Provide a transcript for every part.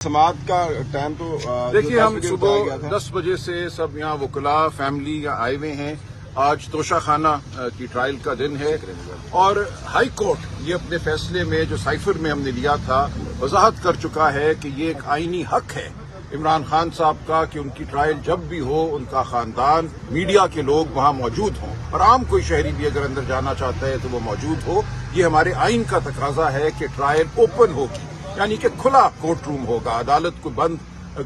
समात का टाइम तो देखिए, हम सुबह 10 बजे से सब यहाँ वकला फैमिली आए हुए हैं। आज तोशा खाना की ट्रायल का दिन है और हाई कोर्ट ये अपने फैसले में जो साइफर में हमने लिया था वजाहत कर चुका है कि ये एक आईनी हक है इमरान खान साहब का कि उनकी ट्रायल जब भी हो उनका खानदान मीडिया के लोग वहां मौजूद हों और आम कोई शहरी भी अगर अंदर जाना चाहता है तो वो मौजूद हो। ये हमारे आइन का तकाजा है कि ट्रायल ओपन होगी, यानी कि खुला कोर्ट रूम होगा, अदालत को बंद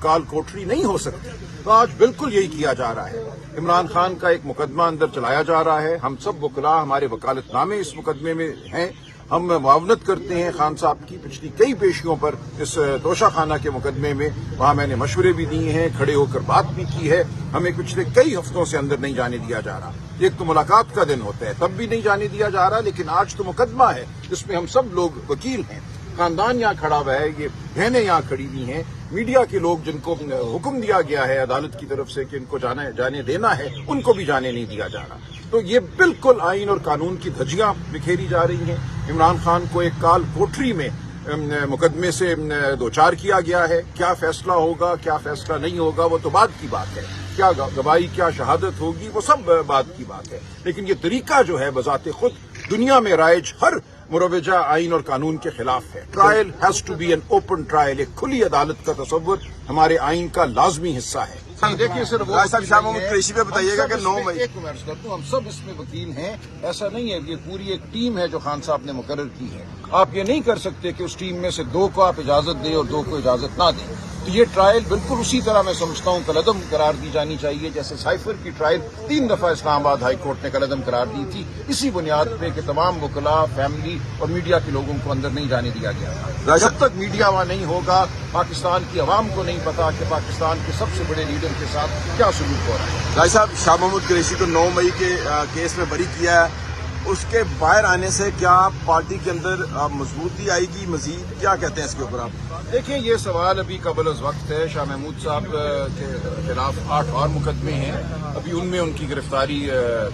काल कोठरी नहीं हो सकती। तो आज बिल्कुल यही किया जा रहा है। इमरान खान का एक मुकदमा अंदर चलाया जा रहा है। हम सब वकला हमारे वकालतनामे इस मुकदमे में हैं। हम मुआवनत करते हैं खान साहब की पिछली कई पेशियों पर इस तोशा खाना के मुकदमे में। वहां मैंने मशवरे भी दिए हैं, खड़े होकर बात भी की है। हमें पिछले कई हफ्तों से अंदर नहीं जाने दिया जा रहा। एक तो मुलाकात का दिन होता है तब भी नहीं जाने दिया जा रहा, लेकिन आज तो मुकदमा है जिसमें हम सब लोग वकील हैं। खानदान यहाँ खड़ा हुआ है, ये बहनें यहाँ खड़ी हुई हैं, मीडिया के लोग जिनको हुक्म दिया गया है अदालत की तरफ से कि इनको जाने देना है उनको भी जाने नहीं दिया जा रहा। तो ये बिल्कुल आइन और कानून की धज्जियां बिखेरी जा रही हैं। इमरान खान को एक काल कोठरी में मुकदमे से दो चार किया गया है। क्या फैसला होगा क्या फैसला नहीं होगा वो तो बाद की बात है। क्या गवाही क्या शहादत होगी वो सब बात की बात है, लेकिन ये तरीका जो है बजाते खुद दुनिया में राइज हर मुरवजा आइन और कानून के खिलाफ है। Trial has to be an open trial. एक खुली अदालत का तस्वुर हमारे आइन का लाजमी हिस्सा है। देखिए सर, वो कृषि पे बताइएगा कि 9 मई एक मिनट करता हूँ, हम सब इसमें वकील हैं। ऐसा नहीं है, ये पूरी एक टीम है जो खान साहब ने मुकर्रर की है। आप ये नहीं कर सकते कि उस टीम में से 2 को आप इजाजत दें और 2 को इजाजत ना दें। तो ये ट्रायल बिल्कुल उसी तरह मैं समझता हूँ कलअदम करार दी जानी चाहिए जैसे साइफर की ट्रायल 3 दफा इस्लामाबाद हाई कोर्ट ने कलअदम करार दी थी, इसी बुनियाद पे कि तमाम वकला फैमिली और मीडिया के लोगों को अंदर नहीं जाने दिया गया था। जब तक मीडिया वहां नहीं होगा पाकिस्तान की आवाम को नहीं पता कि पाकिस्तान के सबसे बड़े लीडर के साथ क्या सलूक हो रहा है। भाई साहब, शाह महमूद कुरैशी को 9 मई के केस में बरी किया है, उसके बाहर आने से क्या पार्टी के अंदर मजबूती आएगी मजीद? क्या कहते हैं इसके ऊपर आप? देखिए, ये सवाल अभी कबल अज़ वक्त है। शाह महमूद साहब के खिलाफ 8 और मुकदमे हैं, अभी उनमें उनकी गिरफ्तारी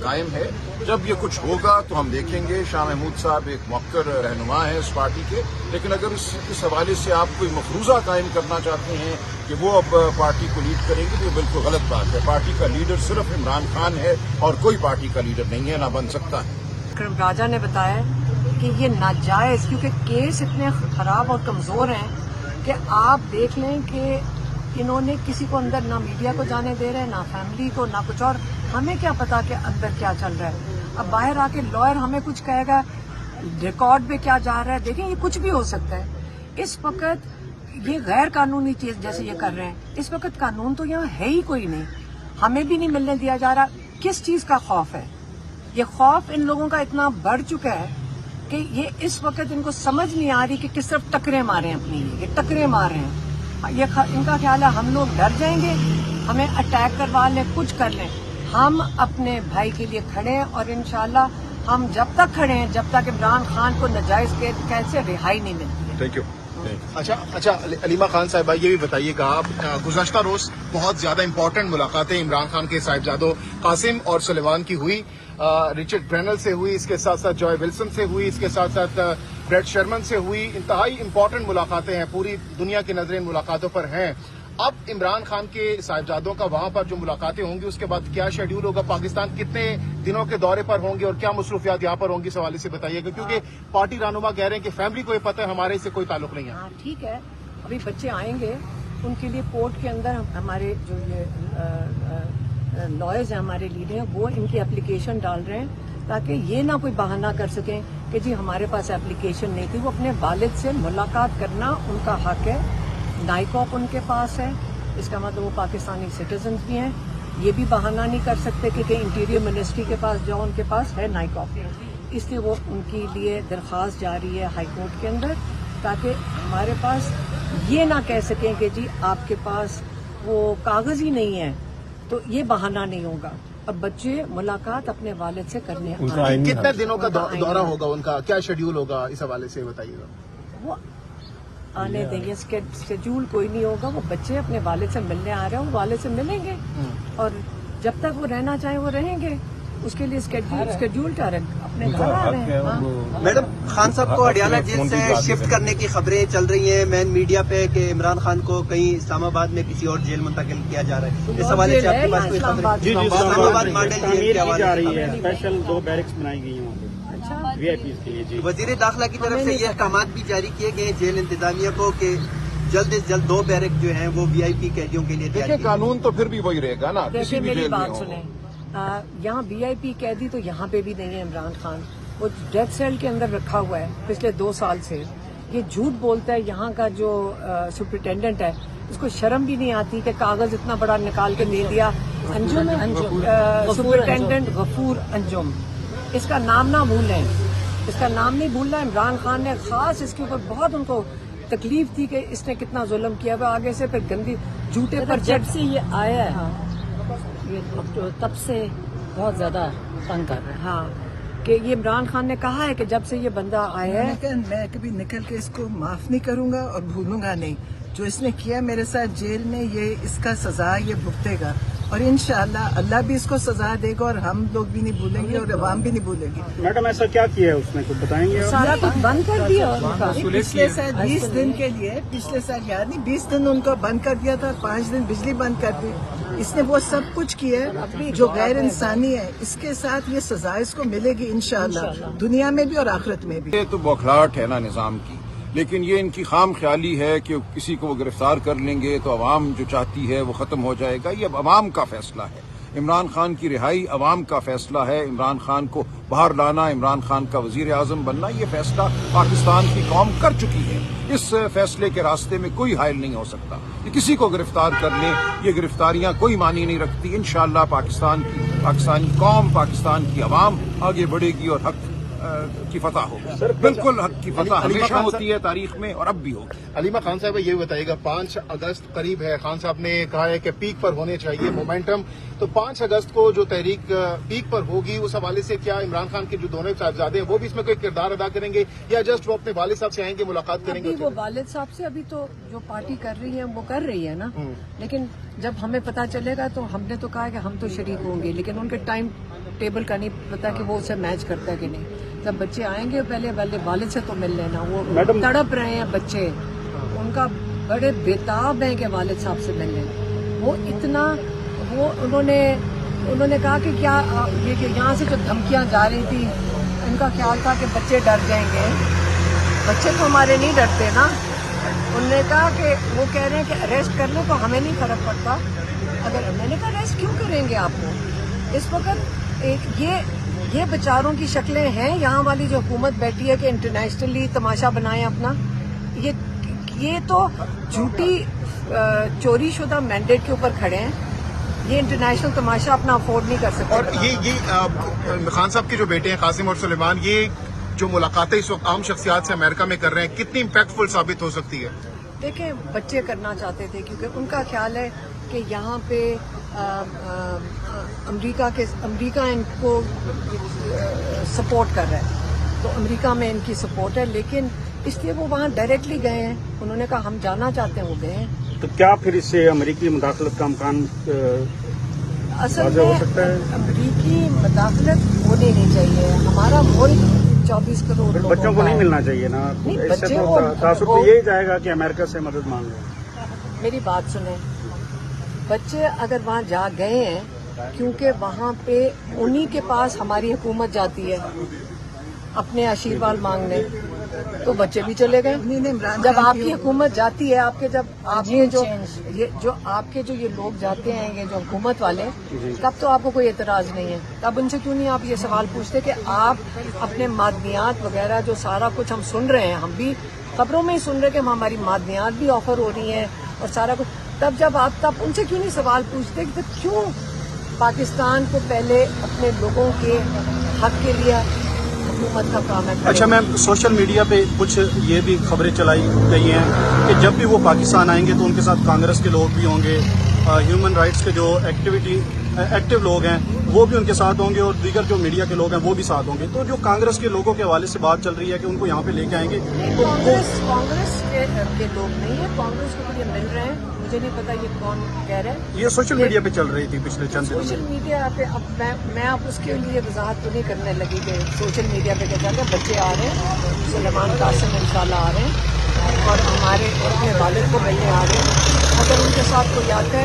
कायम है। जब ये कुछ होगा तो हम देखेंगे। शाह महमूद साहब एक मौक्कर रहनुमा है उस पार्टी के, लेकिन अगर इस हवाले से आप कोई मफरूजा कायम करना चाहते हैं कि वो अब पार्टी को लीड करेंगे तो ये बिल्कुल गलत बात है। पार्टी का लीडर सिर्फ इमरान खान है और कोई पार्टी का लीडर नहीं है, ना बन सकता है। राजा ने बताया कि ये नाजायज, क्योंकि केस इतने खराब और कमजोर हैं कि आप देख लें कि इन्होंने किसी को अंदर ना मीडिया को जाने दे रहे हैं, ना फैमिली को, ना कुछ और। हमें क्या पता कि अंदर क्या चल रहा है। अब बाहर आके लॉयर हमें कुछ कहेगा, रिकॉर्ड पे क्या जा रहा है, देखें ये कुछ भी हो सकता है। इस वक्त ये गैर कानूनी चीज जैसे ये कर रहे हैं, इस वक्त कानून तो यहाँ है ही कोई नहीं, हमें भी नहीं मिलने दिया जा रहा। किस चीज का खौफ है? ये खौफ इन लोगों का इतना बढ़ चुका है कि ये इस वक्त इनको समझ नहीं आ रही कि किस तरफ टकरे मारे अपनी, ये टकरे मार रहे हैं। इनका ख्याल है हम लोग डर जाएंगे, हमें अटैक करवा लें, कुछ कर लें। हम अपने भाई के लिए खड़े हैं और इंशाल्लाह हम जब तक खड़े हैं जब तक इमरान खान को नाजायज कैद से रिहाई नहीं मिलती है। Thank you. अच्छा अलीमा खान साहिबा, ये भी बताइएगा, आप गुज़श्ता रोज बहुत ज्यादा इंपॉर्टेंट मुलाकातें इमरान खान के साहिबजादों कासिम और सुलेमान की हुई, रिचर्ड ब्रेनल से हुई, इसके साथ साथ जॉय विल्सन से हुई, इसके साथ साथ ब्रेट शर्मन से हुई। इंतहाई इंपॉर्टेंट मुलाकातें हैं, पूरी दुनिया की नजरें मुलाकातों पर हैं। अब इमरान खान के साहिबजादों का वहां पर जो मुलाकातें होंगी उसके बाद क्या शेड्यूल होगा? पाकिस्तान कितने दिनों के दौरे पर होंगे और क्या मसरूफियात यहाँ पर होंगी, इस हवाले से बताइएगा, क्योंकि पार्टी रहनुमा कह रहे हैं कि फैमिली को ये पता है, हमारे इससे कोई ताल्लुक नहीं है। हाँ ठीक है, अभी बच्चे आएंगे, उनके लिए कोर्ट के अंदर हमारे जो ये लॉयर्स हैं, हमारे लीडर हैं, वो इनकी एप्लीकेशन डाल रहे हैं ताकि ये ना कोई बहाना कर सकें कि जी हमारे पास एप्लीकेशन नहीं थी। वो अपने वालिद से मुलाकात करना उनका हक है, नाइकॉप उनके पास है, इसका मतलब वो पाकिस्तानी सिटीजन भी हैं। ये भी बहाना नहीं कर सकते कि इंटीरियर मिनिस्ट्री के पास जाओ, उनके पास है नाइकॉप। इसलिए वो उनके लिए दरख्वास्त जारी है हाई कोर्ट के अंदर, ताकि हमारे पास ये ना कह सकें कि जी आपके पास वो कागज ही नहीं है, तो ये बहाना नहीं होगा। अब बच्चे मुलाकात अपने वालिद से करने आएंगे। कितने दिनों का दौरा होगा उनका, क्या शेड्यूल होगा, इस हवाले से बताइएगा। वो आने देंगे, शेड्यूल कोई नहीं होगा। वो बच्चे अपने वालिद से मिलने आ रहे हैं, वो वालिद से मिलेंगे और जब तक वो रहना चाहे वो रहेंगे। اس کے لیے اسکیڈول کا اپنے گھر آ رہے ہیں. ہاں. میڈم خان صاحب کو اڈیالہ جیل سے شفٹ کرنے کی خبریں چل رہی ہیں مین میڈیا پہ کہ عمران خان کو کہیں اسلام آباد میں کسی اور جیل منتقل کیا جا رہا ہے. اس حوالے سے آپ کے پاس کوئی خبر؟ جی اسلام آباد ماڈل جیل کے حوالے جا رہی ہے. اسپیشل 2 بیرکس بنائی گئی ہیں وہاں پہ وی آئی پیز کے لیے. جی وزیر داخلہ کی طرف سے یہ احکامات بھی جاری کیے گئے جیل انتظامیہ کو کہ جلد از جلد 2 بیرک جو ہیں وہ وی آئی پی قیدیوں کے لیے تیار دیکھیں کیے. قانون تو پھر بھی وہی رہے گا نا, کسی دیکھیں بھی میری جیل میں بات ہو. سنیں, یہاں وی آئی پی قیدی تو یہاں پہ بھی نہیں ہے. عمران خان وہ ڈیتھ سیل کے اندر رکھا ہوا ہے پچھلے 2 سال سے. یہ جھوٹ بولتا ہے. یہاں کا جو سپرنٹینڈنٹ ہے اس کو شرم بھی نہیں آتی کہ کاغذ اتنا بڑا نکال کے دے دیا. سپرنٹینڈنٹ غفور انجم, اس کا نام نہ بھولیں, اس کا نام نہیں بھولنا. عمران خان نے خاص اس کے اوپر بہت ان کو تکلیف تھی کہ اس نے کتنا ظلم کیا ہوا. آگے سے پھر گندی جھوٹے پر جب سے یہ آیا ہے یہ تب سے بہت زیادہ تنگ کر رہا ہے. ہاں کہ یہ عمران خان نے کہا ہے کہ جب سے یہ بندہ آیا ہے میں کبھی نکل کے اس کو معاف نہیں کروں گا اور بھولوں گا نہیں. جو اس نے کیا میرے ساتھ جیل میں, یہ اس کا سزا یہ بھگتے گا اور انشاءاللہ اللہ بھی اس کو سزا دے گا اور ہم لوگ بھی نہیں بھولیں گے اور عوام بھی نہیں بھولے گی. میڈم ایسا کیا کیا ہے اس نے, کچھ بتائیں گے آپ؟ سارا کچھ بند کر دیا. پچھلے سال 20 دن کے لیے, پچھلے سال یاد نہیں 20 دن ان کو بند کر دیا تھا, 5 دن بجلی بند کر دی. اس نے وہ سب کچھ کیا ہے جو غیر انسانی ہے. اس کے ساتھ یہ سزا اس کو ملے گی انشاءاللہ, دنیا میں بھی اور آخرت میں بھی. یہ تو بوکھلاہٹ ہے نا نظام کی, لیکن یہ ان کی خام خیالی ہے کہ کسی کو وہ گرفتار کر لیں گے تو عوام جو چاہتی ہے وہ ختم ہو جائے گا. یہ اب عوام کا فیصلہ ہے. عمران خان کی رہائی عوام کا فیصلہ ہے. عمران خان کو باہر لانا, عمران خان کا وزیر اعظم بننا, یہ فیصلہ پاکستان کی قوم کر چکی ہے. اس فیصلے کے راستے میں کوئی حائل نہیں ہو سکتا. یہ کسی کو گرفتار کر لیں, یہ گرفتاریاں کوئی معنی نہیں رکھتی. انشاءاللہ پاکستانی قوم, پاکستان کی عوام آگے بڑھے گی اور حق کی فتح ہوگی. بالکل حق کی فتح ہمیشہ ہوتی ہے تاریخ میں اور اب بھی ہوگی. علیمہ خان صاحب یہ بتائیے گا, 5 اگست قریب ہے, خان صاحب نے کہا ہے کہ پیک پر ہونے چاہیے مومنٹم, تو 5 اگست کو جو تحریک پیک پر ہوگی اس حوالے سے کیا عمران خان کے جو دونوں صاحبزادے ہیں وہ بھی اس میں کوئی کردار ادا کریں گے یا جسٹ وہ اپنے والد صاحب سے آئیں گے, ملاقات کریں گے؟ وہ والد صاحب سے ابھی تو جو پارٹی کر رہی ہے وہ کر رہی ہے نا, لیکن جب ہمیں پتا چلے گا تو ہم نے تو کہا کہ ہم تو شریک ہوں گے, لیکن ان کے ٹائم ٹیبل کا نہیں پتا کہ وہ اسے میچ کرتا ہے کہ نہیں. جب بچے آئیں گے پہلے والد سے تو مل لینا. وہ تڑپ رہے ہیں بچے, ان کا بڑے بےتاب ہیں کہ والد صاحب سے مل لیں. وہ اتنا انہوں نے کہا کہ کیا یہ کہ یہاں سے جو دھمکیاں جا رہی تھی ان کا خیال تھا کہ بچے ڈر جائیں گے. بچے تو ہمارے نہیں ڈرتے نا. انہوں نے کہا کہ وہ کہہ رہے ہیں کہ اریسٹ کر لیں تو ہمیں نہیں فرق پڑتا. اگر میں نے کہا اریسٹ کیوں کریں گے آپ کو اس وقت؟ یہ بیچاروں کی شکلیں ہیں. یہاں والی جو حکومت بیٹھی ہے کہ انٹرنیشنلی تماشا بنائیں اپنا, یہ تو جھوٹی چوری شدہ مینڈیٹ کے اوپر کھڑے ہیں. یہ انٹرنیشنل تماشا اپنا افورڈ نہیں کر سکتے. اور یہ خان صاحب کے جو بیٹے ہیں قاسم اور سلیمان, یہ جو ملاقاتیں اس وقت عام شخصیات سے امریکہ میں کر رہے ہیں کتنی امپیکٹ فل ثابت ہو سکتی ہے؟ دیکھیں بچے کرنا چاہتے تھے کیونکہ ان کا خیال ہے کہ یہاں پہ امریکہ ان کو سپورٹ کر رہا ہے, تو امریکہ میں ان کی سپورٹ ہے, لیکن اس لیے وہ وہاں ڈائریکٹلی گئے ہیں. انہوں نے کہا ہم جانا چاہتے ہیں, وہ گئے ہیں. تو کیا پھر اس سے امریکی مداخلت کا امکان اصل میں امریکی مداخلت ہونی نہیں چاہیے. ہمارا ملک 24 کروڑ بچوں کو نہیں ملنا چاہیے نا. اس سے تو تاثر تو یہی جائے گا کہ امریکہ سے مدد مانگے. میری بات سنیں, بچے اگر وہاں جا گئے ہیں کیونکہ وہاں پہ انہی کے پاس ہماری حکومت جاتی ہے اپنے آشیرواد مانگنے, تو بچے بھی چلے گئے. جب آپ کی حکومت جاتی ہے, آپ کے جو یہ لوگ جاتے ہیں, یہ جو حکومت والے, تب تو آپ کو کوئی اعتراض نہیں ہے. تب ان سے کیوں نہیں آپ یہ سوال پوچھتے کہ آپ اپنے معدنیات وغیرہ جو سارا کچھ ہم سن رہے ہیں, ہم بھی خبروں میں ہی سن رہے کہ ہماری معدنیات بھی آفر ہو رہی ہیں اور سارا کچھ, تب ان سے کیوں نہیں سوال پوچھتے کہ کیوں پاکستان کو پہلے اپنے لوگوں کے حق کے لیے حکومت کا کام ہے. اچھا میم, سوشل میڈیا پہ کچھ یہ بھی خبریں چلائی گئی ہیں کہ جب بھی وہ پاکستان آئیں گے تو ان کے ساتھ کانگریس کے لوگ بھی ہوں گے, ہیومن رائٹس کے جو ایکٹیو لوگ ہیں وہ بھی ان کے ساتھ ہوں گے, اور دیگر جو میڈیا کے لوگ ہیں وہ بھی ساتھ ہوں گے. تو جو کانگریس کے لوگوں کے حوالے سے بات چل رہی ہے کہ ان کو یہاں پہ لے کے آئیں گے, کانگریس کے لوگ نہیں ہیں, کانگریس کو یہ مل رہے ہیں. मुझे नहीं पता ये कौन कह रहा है। ये सोशल मीडिया पे चल रही थी पिछले चंद दिनों सोशल में। मीडिया पे अब मैं अब उसके लिए वजाहत तो नहीं करने लगी कि सोशल मीडिया पे क्या चल रहा है। बच्चे आ रहे हैं, सुलेमान कासिम इंशाल्लाह आ रहे हैं और हमारे अपने वालिद को मिलने आ रहे हैं। अगर उनके साथ कोई आता है